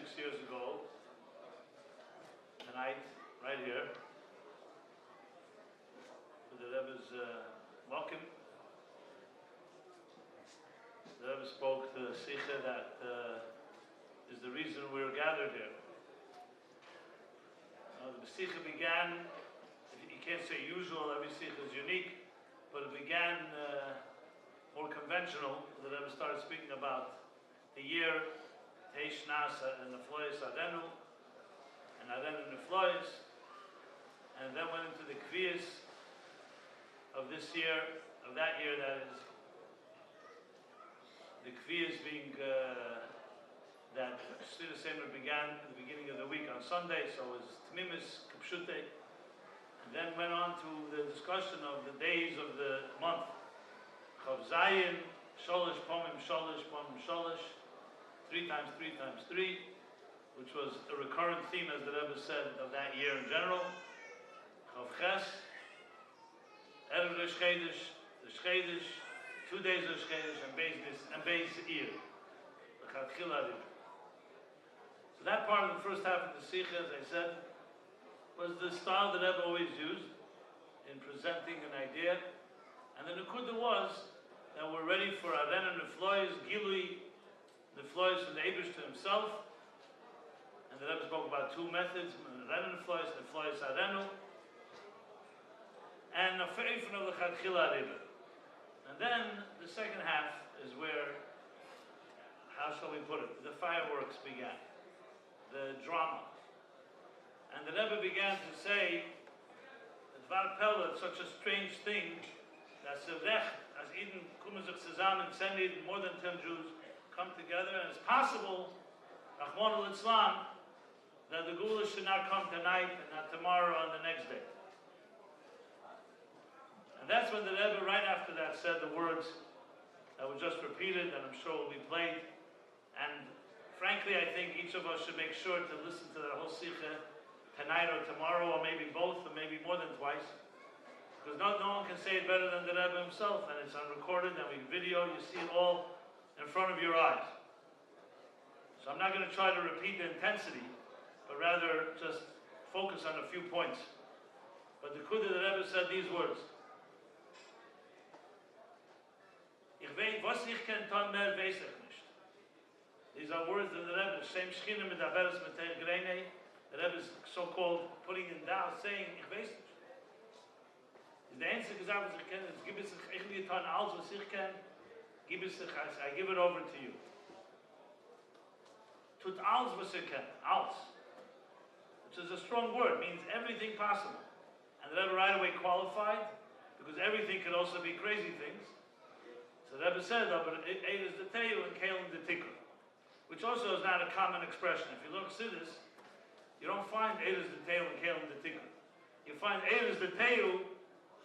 26 years ago, tonight, right here, with the Rebbe's welcome. The Rebbe spoke the Sikha that is the reason we're gathered here. The Sikha began, you can't say usual, every Sikha is unique, but it began more conventional. The Rebbe started speaking about the year, Teish Nasa and the Floyes Adenu, and Adenu and the Floyes, and then went into the Kviyas of this year, of that year, that is, the Kviyas being that Shira Semer began at the beginning of the week on Sunday, so it was Tmimis, Kipshute, and then went on to the discussion of the days of the month. Chav Zayin, Sholish, Pomim, Sholish, Pomim, Sholish, 3 times 3 times 3, which was a recurrent theme, as the Rebbe said, of that year in general. Chav Ches, Erev Rosh Chodesh, 2 days of Rosh Chodesh, and Beis Eir, the Chatchila. So that part of the first half of the Sikha, as I said, was the style that Rebbe always used in presenting an idea. And the Nekuda was that we're ready for Aren and the Floyes, Gilui, the Floyes from the Eibishter himself. And the Rebbe spoke about 2 methods, Aren and the Floyes Arenu, and a Feifin of the Chatchila Rebbe. And then the second half is where, how shall we put it, the fireworks began, the drama. And the Rebbe began to say that Dvar Pella is such a strange thing that Sevdech, as Eden Kumazuk Sezam and Senid, more than 10 Jews come together, and it's possible, Rahman al-Islam, that the Gula should not come tonight and not tomorrow or the next day. And that's when the Rebbe, right after that, said the words that were just repeated, and I'm sure will be played. And frankly, I think each of us should make sure to listen to that whole Sikha tonight or tomorrow, or maybe both, or maybe more than twice. Because no one can say it better than the Rebbe himself, and it's unrecorded, and we video, you see it all in front of your eyes. So I'm not going to try to repeat the intensity, but rather just focus on a few points. But the Kuda, the Rebbe said these words. Ich weiß, was ich kann tun, mehr weiß ich nicht. These are words of the Rebbe, Shem Shchina mit Averes Meter Greinei. The Rebbe is so-called putting in down, saying, ich weiß nicht. The einzige gesagt, was ich kenne, ist, gib es sich, ich will getan, alles, was ich kenne, gib es sich, I give it over to you. Tut alles, was ich kenne, alles. Which is a strong word, means everything possible. And the Rebbe right away qualified, because everything could also be crazy things. So the Rebbe said, but Eid is the Teyu and Kalim the Tikkun, which also is not a common expression. If you look at this, you don't find Eid is the Teyu and Kalim the Tikkun. You find Eid is the Teyu,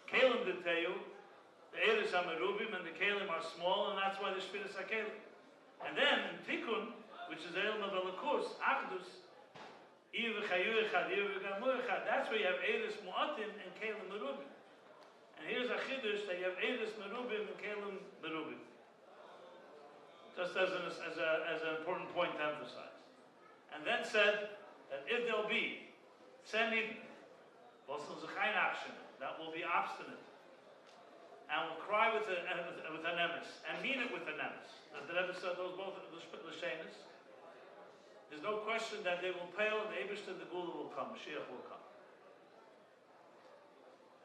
Kalim the Teyu, the Eid is Amarubim, and the Kalim are small, and that's why the Shviras are Kalim. And then in Tikkun, which is Elam of Elikus, Achdus, that's where you have Eid is Mu'atim and Kalim Merubim. And here's a chiddush that you have Eidus Merubim and Kalim Merubim. Just as an important point to emphasize. And then said that if there'll be Senid, that will be obstinate, and will cry with an emes, and mean it with an emes. That the Rebbe said those both the Lashenis. There's no question that they will pale, and the Eibishter and the Gula will come, Mashiach will come.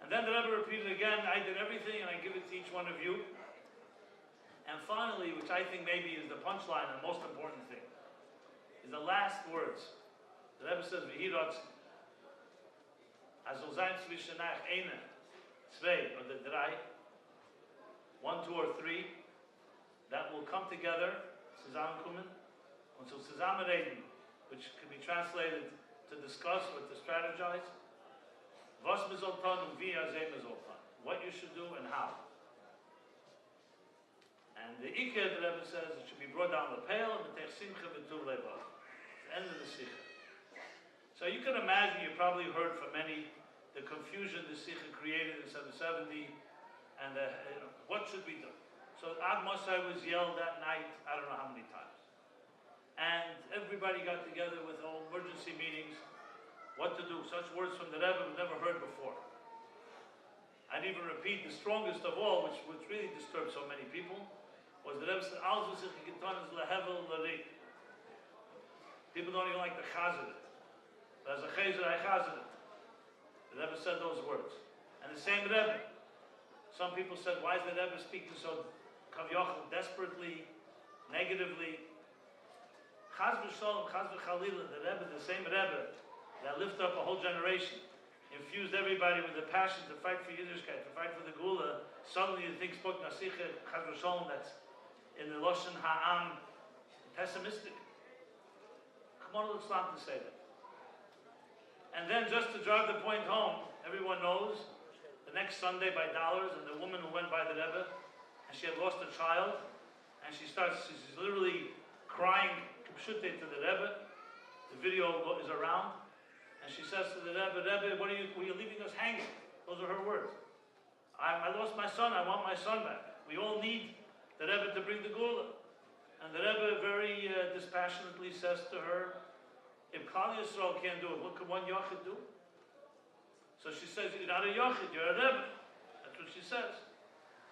And then the Rebbe repeated again, I did everything and I give it to each one of you. And finally, which I think maybe is the punchline and the most important thing, is the last words. The Rebbe says, V'hirotz, azol zayin zwishenach eine, zwei, or the drei, 1, 2, or 3, that will come together, zusammenkommen, und zu zusammenreden, which can be translated to discuss or to strategize. Was me soll tun und wie me soll tun. What you should do and how. And the Ikeh, the Rebbe says, it should be brought down the pale and the Simcha v'tuv levav. The end of the Sikha. So you can imagine, you probably heard from many, the confusion the Sikha created in 770, and what should we do? So Ad Mosai was yelled that night, I don't know how many times. and everybody got together with all emergency meetings, what to do. Such words from the Rebbe we've never heard before. I'd even repeat the strongest of all, which really disturbed so many people, was the Rebbe said, people don't even like to chazir it. But as a chazer, I chazir it. The Rebbe said those words. And the same Rebbe, some people said, why is the Rebbe speaking so kavyochel, desperately, negatively? Chaz v'sholom, chaz v'chalila, the Rebbe, the same Rebbe that lifted up a whole generation, infused everybody with the passion to fight for Yiddishkeit, to fight for the Gula. Suddenly you think spoke Nasicha, chaz v'sholom, that's in the Loshen Ha'am, pessimistic. Come on, Islam to say that. And then just to drive the point home, everyone knows, the next Sunday by dollars, and the woman who went by the Rebbe, and she had lost a child, and she's literally crying kipshute to the Rebbe. The video is around, and she says to the Rebbe, Rebbe, were you leaving us hanging? Those are her words. I lost my son, I want my son back. We all need the Rebbe to bring the Gula. And the Rebbe very dispassionately says to her, if Klal Yisrael can't do it, what can one Yochid do? So she says, you're not a Yochid, you're a Rebbe. That's what she says.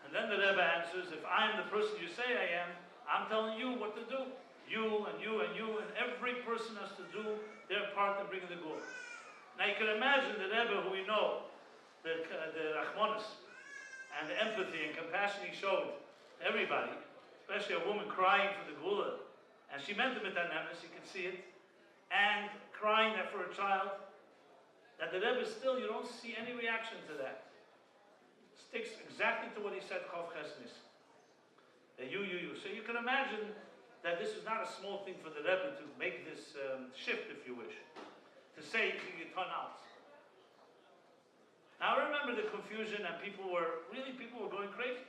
And then the Rebbe answers, if I'm the person you say I am, I'm telling you what to do. You and you and you, and every person has to do their part in bringing the Gula. Now you can imagine the Rebbe who we know, the Rachmanis, and the empathy and compassion he showed to everybody, especially a woman crying for the Gula, and she meant it with that nemes, you can see it, and crying that for a child, that the Rebbe still, you don't see any reaction to that. Sticks exactly to what he said, Chav Chesnis. That you. So you can imagine that this is not a small thing for the Rebbe to make this shift, if you wish, to say you can turn out. Now I remember the confusion, and people were going crazy.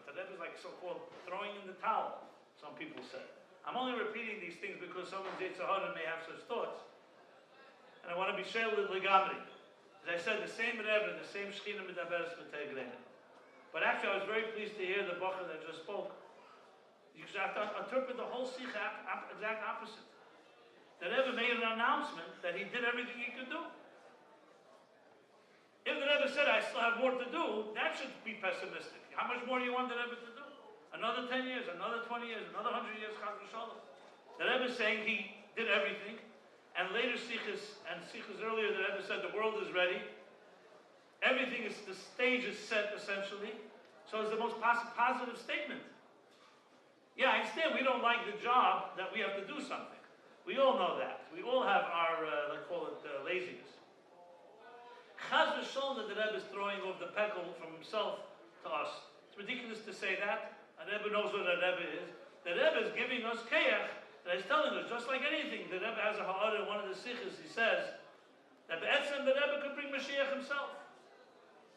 The Rebbe is like so-called throwing in the towel, some people said. I'm only repeating these things because someone's Yitzhahara may have such thoughts. And I want to be shared with Legamri. As I said, the same Rebbe, the same Shechina Medaberes B'Tegrein. But actually, I was very pleased to hear the Bacher that just spoke. You have to interpret the whole Sikha exact opposite. The Rebbe made an announcement that he did everything he could do. If the Rebbe said, I still have more to do, that should be pessimistic. How much more do you want the Rebbe to do? Another 10 years, another 20 years, another 100 years, Chaz v'Shalom. The Rebbe is saying he did everything, and later Sikhs earlier, the Rebbe said the world is ready. Everything is, the stage is set essentially. So it's the most positive statement. Yeah, I understand we don't like the job that we have to do something. We all know that. We all have our, let's call it laziness. Chaz v'Shalom that the Rebbe is throwing off the peckle from himself to us. It's ridiculous to say that. A Rebbe knows what a Rebbe is. The Rebbe is giving us keyach, that he's telling us, just like anything. The Rebbe has a ha'ara in one of the sikhs, he says, that be'etzem the Rebbe could bring Mashiach himself.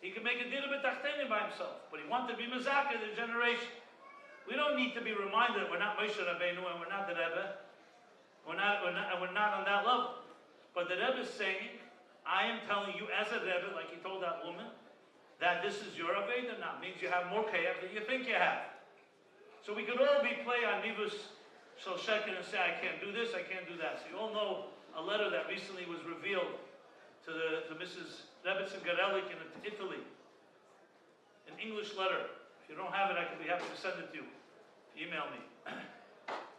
He could make a dira b'tachtenim by himself, but he wanted to be Mazaka, the generation. We don't need to be reminded that we're not Moshe Rabbeinu and we're not the Rebbe. We're not on that level. But the Rebbe is saying, I am telling you as a Rebbe, like he told that woman, that this is your Aveda now. It means you have more kayach than you think you have. So we could all play on Nivus Shel Sheker and say, I can't do this, I can't do that. So you all know a letter that recently was revealed to Mrs. Rebbetzin Garelik in Italy. An English letter. If you don't have it, I could be happy to send it to you. Email me.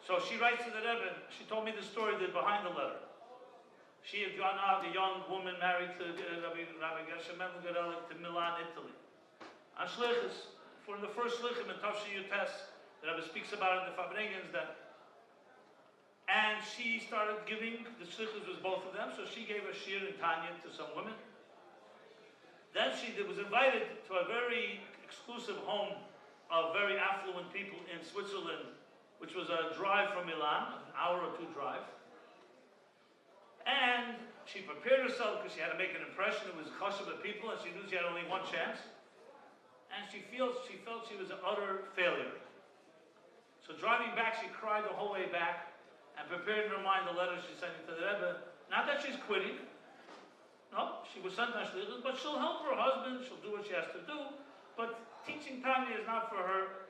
So she writes to the Rebbe, she told me the story behind the letter. She had gone out, a young woman married to Rabbi Gershom Garelik to Milan, Italy. On Shlichus, for the first Shlichim in Tafshi Yutes, the Rebbe speaks about it in the Fabregens, and she started giving, the Shlichus was both of them, so she gave a shir in Tanya to some women. Then she was invited to a very exclusive home of very affluent people in Switzerland, which was a drive from Milan, an hour or two drive. And she prepared herself because she had to make an impression. It was chashuv of people, and she knew she had only one chance. And she felt she was an utter failure. So driving back, she cried the whole way back and prepared in her mind the letter she's sending to the Rebbe. Not that she's quitting. No, she was sent on shlichus, but she'll help her husband. She'll do what she has to do. But teaching Tanya is not for her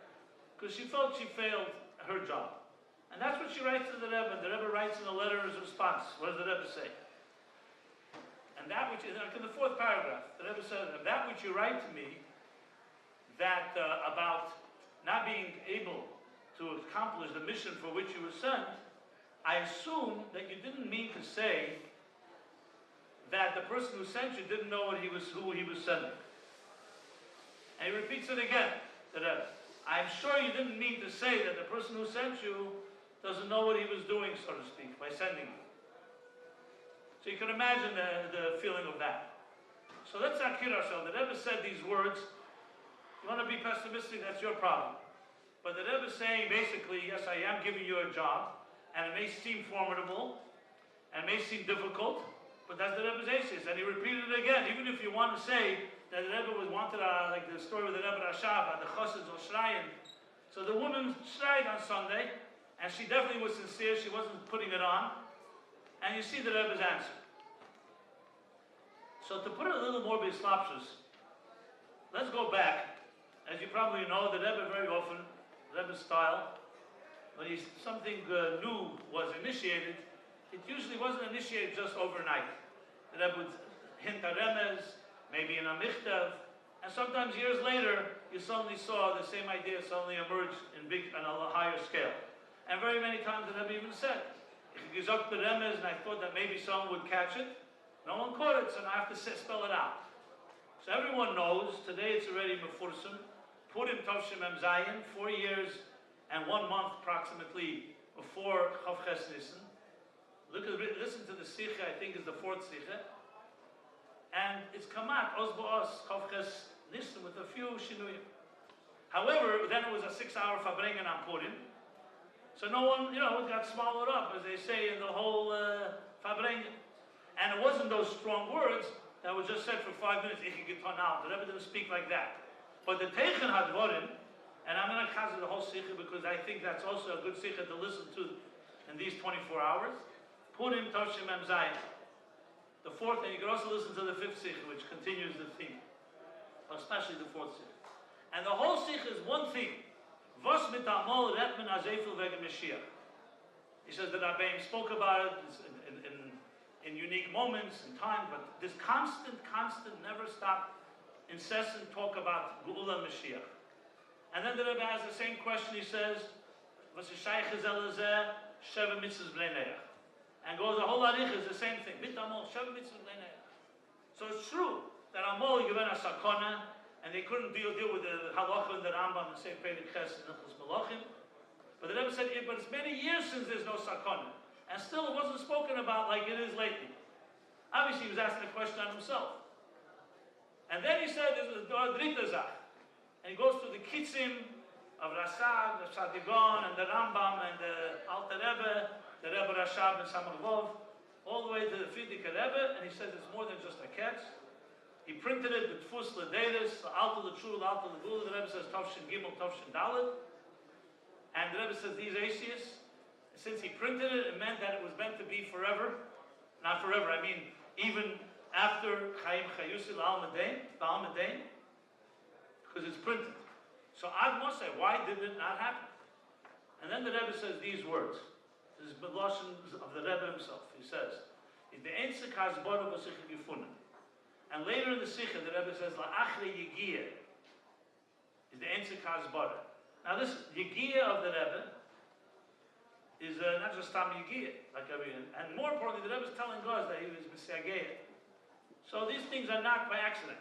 because she felt she failed her job. And that's what she writes to the Rebbe. The Rebbe writes in a letter as a response. What does the Rebbe say? And that which is, like in the 4th paragraph, the Rebbe says, that which you write to me, that about not being able to accomplish the mission for which you were sent, I assume that you didn't mean to say that the person who sent you didn't know who he was sending. And he repeats it again, the Rebbe. I'm sure you didn't mean to say that the person who sent you doesn't know what he was doing, so to speak, by sending you. So you can imagine the feeling of that. So let's not kid ourselves. The Rebbe said these words. You want to be pessimistic, that's your problem. But the Rebbe is saying basically, yes, I am giving you a job, and it may seem formidable, and it may seem difficult, but that's the Rebbe's aces. And he repeated it again, even if you want to say that the Rebbe wanted, like the story with the Rebbe Rashab, the Chassid's or Shrayin. So the woman shrayed on Sunday, and she definitely was sincere, she wasn't putting it on. And you see the Rebbe's answer. So to put it a little more beslapshus, let's go back. As you probably know, the Rebbe very often, Rebbe's style, when something new was initiated, it usually wasn't initiated just overnight. The Rebbe would hint a remez, maybe in a michtav, and sometimes years later, you suddenly saw the same idea suddenly emerge on a higher scale. And very many times the Rebbe even said, if you gesagt the remez, and I thought that maybe someone would catch it, no one caught it, so now I have to spell it out. So everyone knows, today it's already mefursum, Purim Tovshim Mem Zayin, 4 years and 1 month approximately before Chav Ches Nissan. Listen to the Sikha, I think is the 4th Sikha. And it's Kamat, Oz Bo'os, Chav Ches Nissan with a few Shinuyim. However, then it was a 6-hour Fabrengen on Purim. So no one, it got swallowed up, as they say in the whole Fabrengen. And it wasn't those strong words that were just said for 5 minutes, Ich getan out. The Rebbe didn't speak like that. But the Teichen Hadvorim, and I'm going to chazir the whole sikha because I think that's also a good sikha to listen to in these 24 hours. Purim Toshim Mem Zayin. The 4th, and you can also listen to the 5th sikha, which continues the theme, especially the 4th sikha. And the whole sikha is one theme. Vos mitamol retmen azefil vegen Mashiach. He says that Rebbe spoke about it in unique moments and time, but this constant, never stop, incessant talk about Geula Mashiach. And then the Rebbe has the same question, he says, Sheva Mitzvahs Bnei Neach. And goes the whole Arich is the same thing. Mitamol, Sheva Mitzvahs Bnei Neach. So it's true that Amol given a sakona, and they couldn't deal with the halacha and the Rambam and say Peirik Ches and Nichos Malachim. But the Rebbe said, but it's many years since there's no sakona. And still it wasn't spoken about like it is lately. Obviously he was asking a question on himself. And then he said, this was the Drita Zach. And he goes through the Kitzim of Rasag, the Sadigon, and the Rambam, and the Alter Rebbe, the Rebbe Rashab, and Samach Vov, all the way to the Frierdiker Rebbe, and he says it's more than just a ketz. He printed it with Tfus L'Deiris, Alter L'Tshul, Alter L'Gula. The Rebbe says Tovshin Gimel, Tovshin Dalet. And the Rebbe says these Asius, since he printed it, it meant that it was meant to be forever. Not forever, I mean, even after Chaim Chayusi L'Almadein, because it's printed. So Ad Moshe, why did it not happen? And then the Rebbe says these words. This is the Lashon of the Rebbe himself. He says, and later in the Sikha, the Rebbe says, La'achre Yegiyah is the Ensik HaZbara. Now this Yegiyah of the Rebbe is not just Tam Yegiyah, like everyone. And more importantly, the Rebbe is telling us that he was Messiah. So these things are not by accident.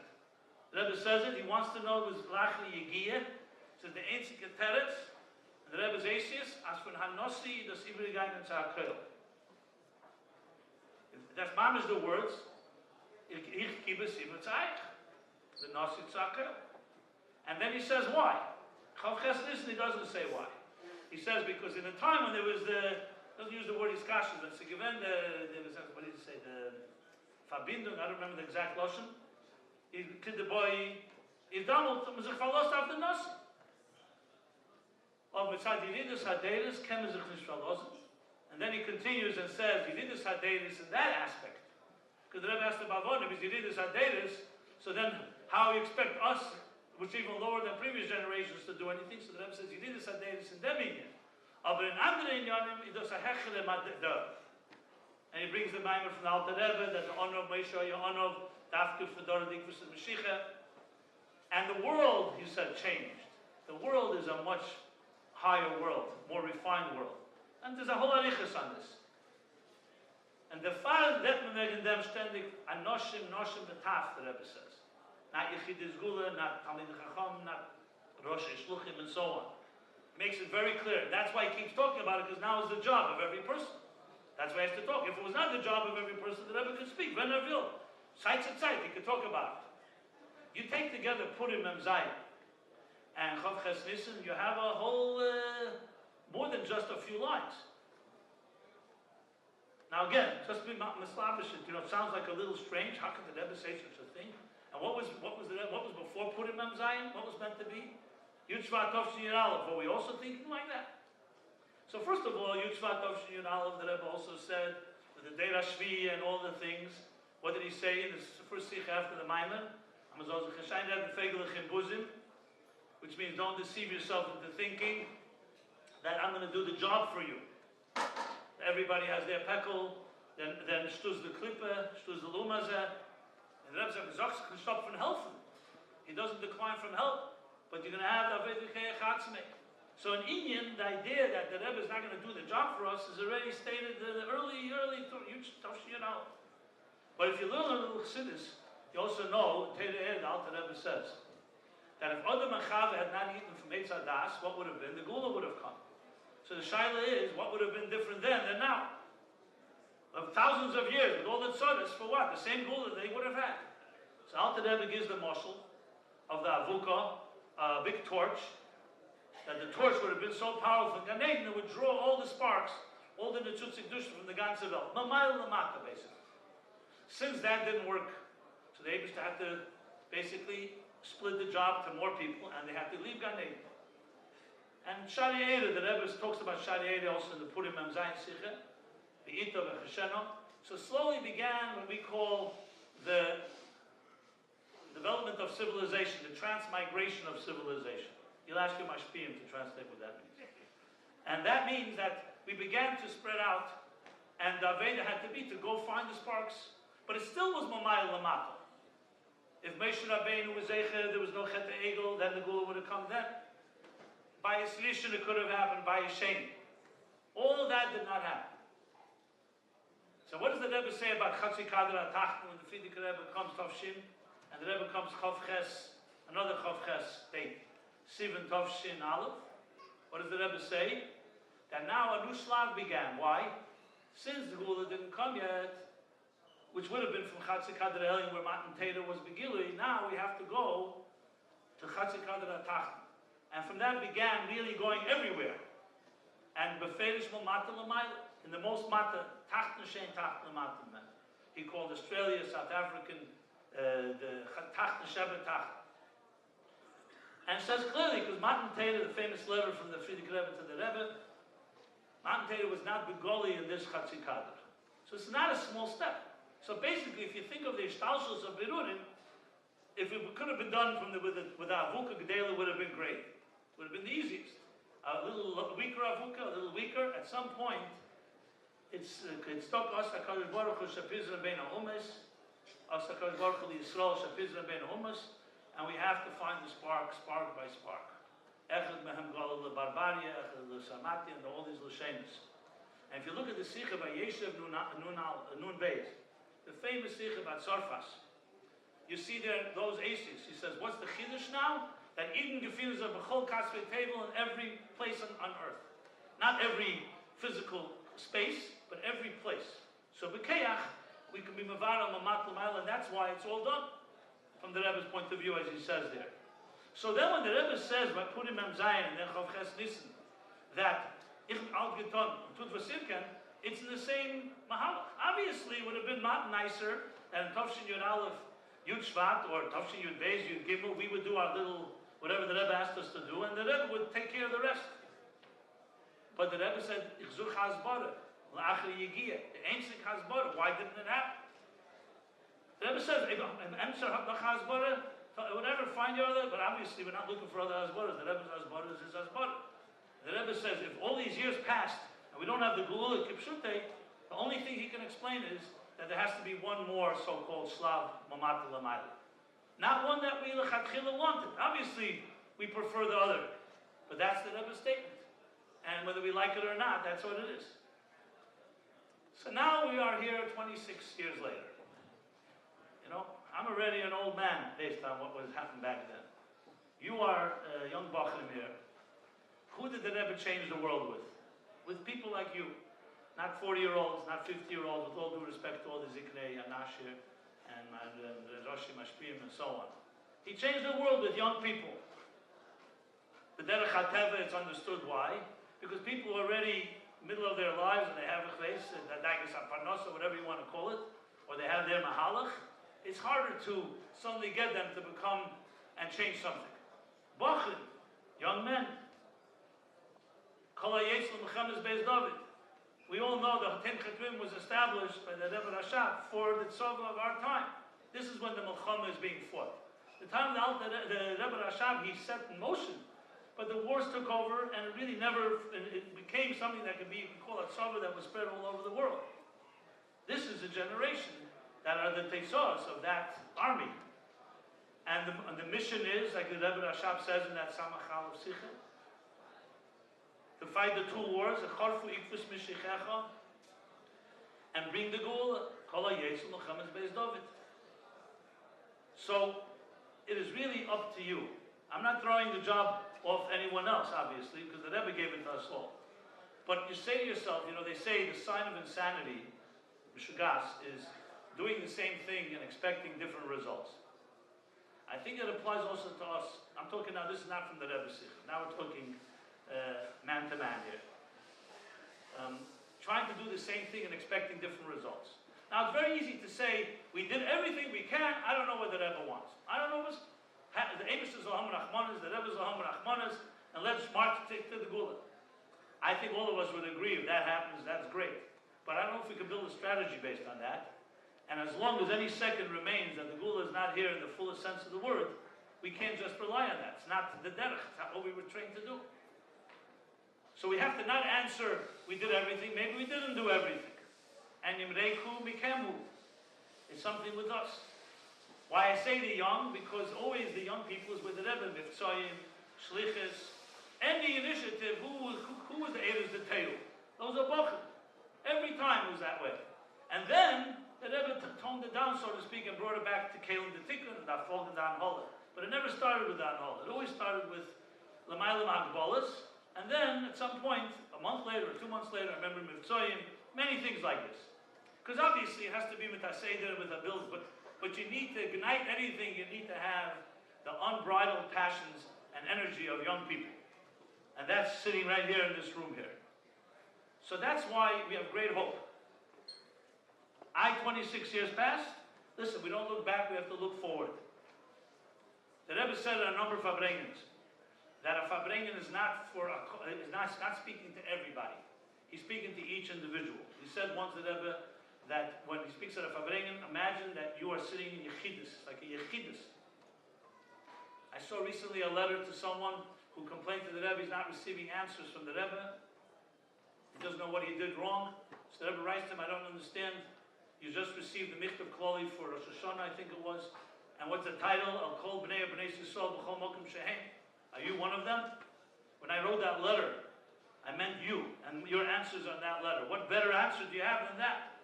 The Rebbe says it, he wants to know it was Lachli Yegiyah. It says the Ensik Teretz, and the Rebbe's Asius, as for Hanossi, das Ibrigain and Tza'akel. That's Mamish the words, Ich kibes Ibrigain, the Nossi Tza'akel. And then he says why. Chav Ches Nissan, he doesn't say why. He says because in a time when there was doesn't use the word Iskashim, but given there was, what did he say, the Fabindung, I don't remember the exact Lashon. He kid the boy, he's Donald, Mizach Falos after Nossi. And then he continues and says, Yididus Hadeiris in that aspect. Because the Rebbe asked about Vonim, is Yididus Hadeiris, so then how you expect us, which is even lower than previous generations, to do anything? So the Rebbe says, Yididus Hadeiris in Deminyan. Aber in anderen Inyanim, he does a hechere madda. And he brings the Maimer from the Alter Rebbe, that the honor of Moshe Yohanov, Dafka Fedora Dikvus and Mashiach. And the world, he said, changed. The world is a much higher world, more refined world. And there's a whole arichas on this. And the Fall let me wegen dem ständig Anoshim, Noshim Betaf, the Rebbe says. Not Yechidus Gula, not Talmid Chacham, not Rosh Shluchim, and so on. Makes it very clear. That's why he keeps talking about it, because now it's the job of every person. That's why he has to talk. If it was not the job of every person, the Rebbe could speak. When will. Side to side, he could talk about it. You take together Purim Mem Zayin and Chav Ches Nisan, you have a whole, more than just a few lines. Now again, just be mislavish, it sounds like a little strange. How could the Rebbe say such a thing? And what was before Purim Mem Zayin? What was meant to be? Yud Shvat Tov Shin Yud Aleph. Were we also thinking like that? So first of all, Yud Shvat Tov Shin Yud Aleph, the Rebbe also said with the Deir Hashvi and all the things. What did he say in the first sikh after the Maimer? Which means don't deceive yourself into thinking that I'm going to do the job for you. Everybody has their pekel, then shtuz the klippe, shtuz the lumazeh. And the Rebbe said, can stop from helping. He doesn't decline from help, but you're going to have the Chatzmei. So in Inyan, the idea that the Rebbe is not going to do the job for us is already stated in the early But if you learn a little Chassidus, you also know, the Alter Rebbe says, that if Adam and Chava had not eaten from Eitz Hadas, what would have been? The Gula would have come. So the Shaila is, what would have been different then than now? Of thousands of years, with all the tzodas, for what? The same Gula they would have had. So Alter Rebbe gives the mashal of the Avuka, a big torch, that the torch would have been so powerful, Gan Eden, it would draw all the sparks, all the Netzutzik Dush from the Gan Sevel. Mamayel Lamata, basically. Since that didn't work, so they used to have to basically split the job to more people, and they had to leave Gan Eden. And Shari Eire, the Rebbe talks about Shari Eire also in the Purim Mem Zayin Sikha, the Ito v'Chesheno. So slowly began what we call the development of civilization, the transmigration of civilization. You'll ask your mashpiyim to translate what that means. And that means that we began to spread out, and the Aveda had to be to go find the sparks, but it still was Mamayel Lamata. If Moshe Rabbeinu was Zeicher, there was no Chet Egel, then the Gula would have come then. By a Slishin it could have happened, by a Sheni. All of that did not happen. So what does the Rebbe say about Chatzi Kader HaTachton when the Frierdiker Rebbe comes Tov Shin, and the Rebbe comes Chav Ches, another Chav Ches date, Sivan Tov Shin Aleph? What does the Rebbe say? That now a new Slav began. Why? Since the Gula didn't come yet, which would have been from Chatzi Kader Elyon, where Matan Teda was Begilui, now we have to go to Chatzi Kader HaTachton. And from that began really going everywhere. And Beferish Mo Mata L'mayla, in the most Mata, Tachton Shein Tachton Mata meant. He called Australia, South African, the Tachton Sheba Tachton. And says clearly, because Matan Teda, the famous letter from the Frierdiker Rebbe to the Rebbe, Matan Teda was not Begoli in this Chatzi Kader. So it's not a small step. So basically, if you think of the Ishtalshus of Berurim, if it could have been done with Avuka Gedela, would have been great. Would have been the easiest. A little weaker Avuka, a little weaker. At some point, it's stuck us HaKadosh Baruch Hu Shapizra Ben HaUmas, us HaKadosh Baruch Hu Yisrael Shapizra Ben HaUmas, and we have to find the spark by spark. Echad Mehem Galal LeBarbaria, Echad LeSamati, and all these L'Shemus. And if you look at the Sikha by Yeshiv Nun Beis, the famous Sikha about Sarfas, you see there those aces. He says, what's the Chiddush now? That Eden Gefilas are B'chol Kasvei Table in every place on earth. Not every physical space, but every place. So B'Keach, we can be Mavara, Mamat L'mayla, and that's why it's all done. From the Rebbe's point of view, as he says there. So then when the Rebbe says, by Purim Mem Zayin, and then Chav Ches Nisan, that Ich Al Giton, Tut Vasirken, it's in the same Mahalach. Obviously, it would have been not nicer than Tov Shin Yud Aleph, Yud Shvat, or Tov Shin Yud Beis, Yud Gimel. We would do our little, whatever the Rebbe asked us to do, and the Rebbe would take care of the rest. But the Rebbe said, Ich Zuch Hasbara, L'achri Yigiyah, the ancient Hasbara. Why didn't it happen? The Rebbe says, whatever, find your other, but obviously we're not looking for other Hasbaras. The Rebbe's Hasbara is his Hasbara. The Rebbe says if all these years passed and we don't have the Geula Kipshute, the only thing he can explain is that there has to be one more so-called Slav Mamata Lamayla. Not one that we Lechatchila wanted. Obviously, we prefer the other. But that's the Rebbe's statement. And whether we like it or not, that's what it is. So now we are here 26 years later. You know, I'm already an old man based on what was happening back then. You are a young Bachrim here. Who did the Rebbe change the world with? With people like you. Not 40-year-olds, not 50-year-olds, with all due respect to all the Ziknei, Anashir, and Roshi Mashpim, and so on. He changed the world with young people. The Derech HaTeva, it's understood why. Because people are already middle of their lives and they have a chves, Dagis HaParnosa, whatever you want to call it, or they have their Mahalach, it's harder to suddenly get them to become and change something. Bachrim, young men. Kol HaYetzl Mechemes Beis David. We all know the Hatim Chetrim was established by the Rebbe Rashab for the tzova of our time. This is when the Melchama is being fought. The time the Rebbe Rashab, he set in motion, but the wars took over and it really never, it became something that could be, you could call a tzova that was spread all over the world. This is a generation that are the tesos of that army. And the mission is, like the Rebbe Rashab says in that Samachal of Sicha, to fight the two wars, and bring the Geula. So, it is really up to you. I'm not throwing the job off anyone else, obviously, because the Rebbe gave it to us all. But you say to yourself, you know, they say the sign of insanity, Mishugas, is doing the same thing and expecting different results. I think it applies also to us. I'm talking now, this is not from the Rebbe Sikh. Now we're talking man to man here. Trying to do the same thing and expecting different results. Now it's very easy to say, we did everything we can, I don't know what the Rebbe wants. I don't know what's, the Amos is Laham Rachmanas, the Rebbe is Laham Rachmanas, and let's march to the Geula. I think all of us would agree if that happens, that's great. But I don't know if we can build a strategy based on that. And as long as any second remains that the Geula is not here in the fullest sense of the word, we can't just rely on that. It's not the derech, it's not what we were trained to do. So we have to not answer, we did everything, maybe we didn't do everything. And Yimreiku Mikemu. It's something with us. Why I say the young, because always the young people is with the Rebbe, Miftsayim, Shlichus, any initiative, who was the Eidos the Teil? Those are Bochum. Every time it was that way. And then, the Rebbe toned it down, so to speak, and brought it back to Kalim the Tikkun, and Dafol and Dan Hola. But it never started with Dan Hola. It always started with Lamaylam Agbolas, and then, at some point, a month later, or 2 months later, I remember Mivtzoyim, many things like this. Because obviously it has to be with Haseder, with Abil, but you need to ignite anything, you need to have the unbridled passions and energy of young people. And that's sitting right here in this room here. So that's why we have great hope. 26 years passed. Listen, we don't look back, we have to look forward. The Rebbe said in a number of Fabrengens that a Fabrengen is not speaking to everybody. He's speaking to each individual. He said once to the Rebbe that when he speaks at a Fabrengen, imagine that you are sitting in Yechidus, like a Yechidus. I saw recently a letter to someone who complained to the Rebbe he's not receiving answers from the Rebbe. He doesn't know what he did wrong. So the Rebbe writes to him, I don't understand. You just received the Michtav Kloli for Rosh Hashanah, I think it was. And what's the title? Al Kol Bnei Bnei Yisrael B'chol Mokum Shehem. Are you one of them? When I wrote that letter, I meant you and your answers on that letter. What better answer do you have than that?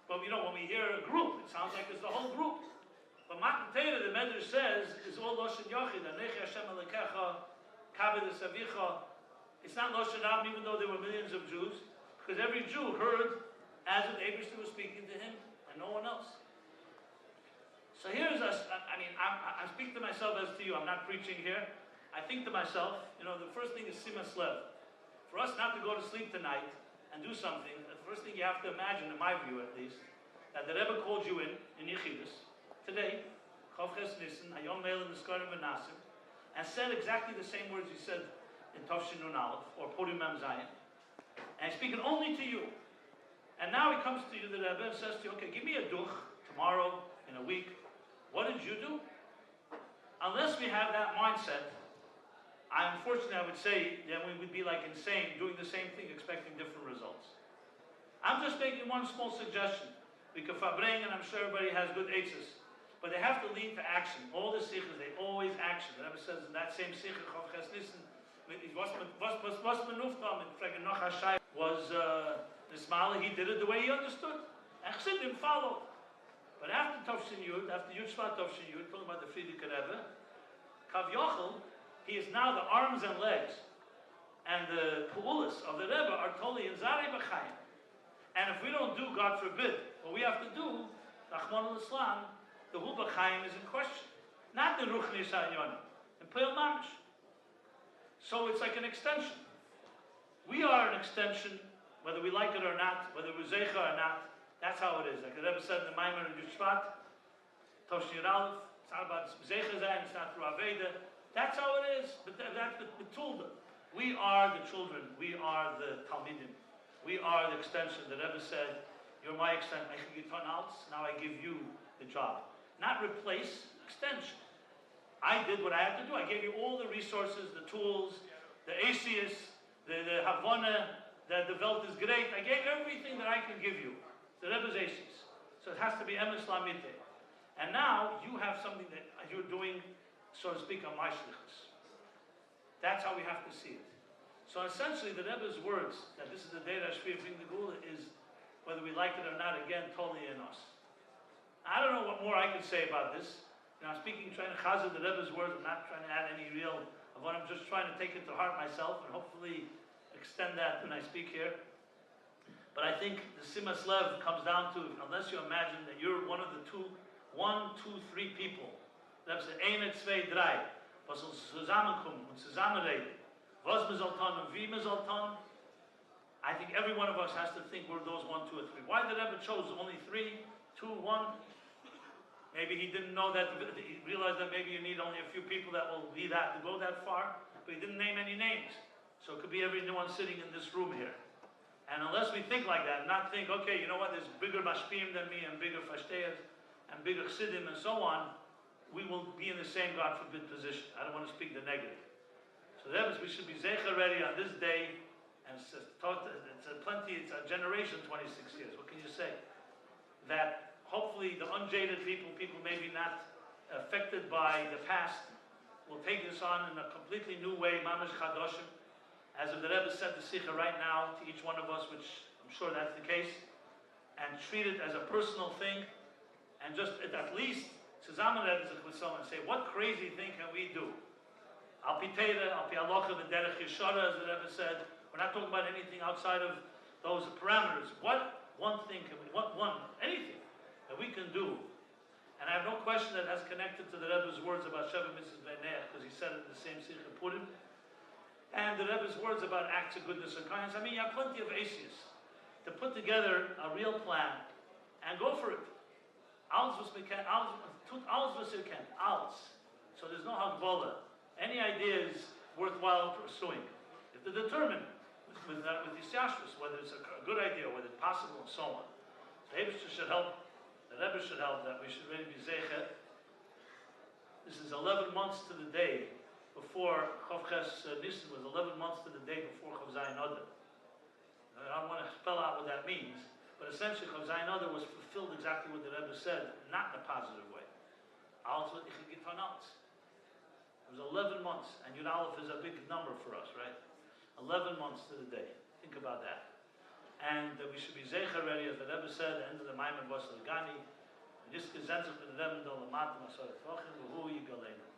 But you know, when we hear a group, it sounds like it's the whole group. But Matan Torah, the Medrash says, is all Loshen Yochid. Anechi Hashem Alekecha, Kabed Esavicha. It's not Loshen Am, even though there were millions of Jews, because every Jew heard as if Abraham was speaking to him and no one else. So here's us. I speak to myself as to you. I'm not preaching here. I think to myself, you know, the first thing is Simas Lev. For us not to go to sleep tonight and do something, the first thing you have to imagine, in my view at least, that the Rebbe called you in Yechidus, today, Chavches Nissan, Hayom Meil Niskarim V'Nasim, and said exactly the same words he said in Tavshin Nun Aleph, or Purim Mem Zayin, and he's speaking only to you. And now he comes to you, the Rebbe, and says to you, okay, give me a duch tomorrow, in a week. What did you do? Unless we have that mindset, Unfortunately, I would say that we would be like insane doing the same thing, expecting different results. I'm just making one small suggestion. We can bring, and I'm sure everybody has good answers, but they have to lead to action. All the sikhs, they always action. The Rebbe says in that same sikh, Nissan, was Nismala, he did it the way he understood. And Chassidim followed. But after Tovshin Yud, after Yud Shvat Tovshin Yud, talking about the Frierdiker Rebbe, Kav Yochel, he is now the arms and legs and the pu'ulas of the Rebbe are totally in Zarei B'chaim. And if we don't do, God forbid, what we have to do, Rahman al-Islam, the Hu B'chaim is in question. Not the Ruchni Sa'yon, in Peil Mamish. So it's like an extension. We are an extension, whether we like it or not, whether we're Zeicha or not. That's how it is. Like the Rebbe said in the Maimon of Yud Shvat, Tovshin Yud Aleph, it's not about Zeicha Zayin, it's not through Aveda. That's how it is. But that's the Tulba. We are the children. We are the Talmidim. We are the extension. The Rebbe said, you're my extension. I can get else. Now I give you the job. Not replace, extension. I did what I had to do. I gave you all the resources, the tools, the ACS, the Havana, the Welt is great. I gave everything that I can give you. The Rebbe's ACS. So it has to be Emes Lamite. And now you have something that you're doing, so to speak, on my shlichus. That's how we have to see it. So essentially, the Rebbe's words, that this is the day that Shvi bring the Gula, is, whether we like it or not, again, totally in us. I don't know what more I can say about this. I'm speaking, trying to chazir the Rebbe's words. I'm not trying to add any real of what I'm just trying to take it to heart myself and hopefully extend that when I speak here. But I think the Simas Lev comes down to, unless you imagine that you're one of the one, two, three people. Rebbe said, eine, zwei, drei. Was uns zusammenkommen und zusammenreden. Was wir soll tun und wie wir soll tun. I think every one of us has to think we're those 1, 2, or 3. Why the Rebbe chose only 3, 2, 1? Maybe he didn't know that, he realized that maybe you need only a few people that will be that, to go that far, but he didn't name any names. So it could be everyone sitting in this room here. And unless we think like that, not think, okay, you know what, there's bigger mashpim than me, and bigger fashteyas, and bigger chassidim, and so on, we will be in the same, God forbid, position. I don't want to speak the negative. So that is, we should be zeicha ready on this day, and it's a generation, 26 years. What can you say? That hopefully the unjaded people maybe not affected by the past, will take this on in a completely new way, mamash chadoshim, as if the Rebbe said the sikha right now to each one of us, which I'm sure that's the case, and treat it as a personal thing, and just at least and say, what crazy thing can we do? Al pi Teira, al pi halacha v'derech yeshara, as the Rebbe said. We're not talking about anything outside of those parameters. What one thing can we, anything that we can do? And I have no question that has connected to the Rebbe's words about Sheva Mitzvahs B'nei, because he said it in the same Sikha Purim. And the Rebbe's words about acts of goodness and kindness. I mean, you have plenty of asias to put together a real plan and go for it. Alles was we can, alles was we can, alles. So there's no hagbola. Any idea is worthwhile pursuing. If they're determined with these yashvas, whether it's a good idea, whether it's possible, and so on. The Rebbe should help. The Rebbe should help that we should really be zeicha. This is 11 months to the day before Chavches Nissan was 11 months to the day before Chav Zayin Adar. I don't want to spell out what that means, but essentially Chav Zayin Adar was fulfilled exactly what the Rebbe said, not in a positive way. Also, it was 11 months, and Yud Aleph is a big number for us, right? 11 months to the day. Think about that. And we should be zeicha ready, as the Rebbe said, the end of the Maimon was Gani. This is the Rebbe, the Lamata Masar Tvachim, V'hu Yigalenu.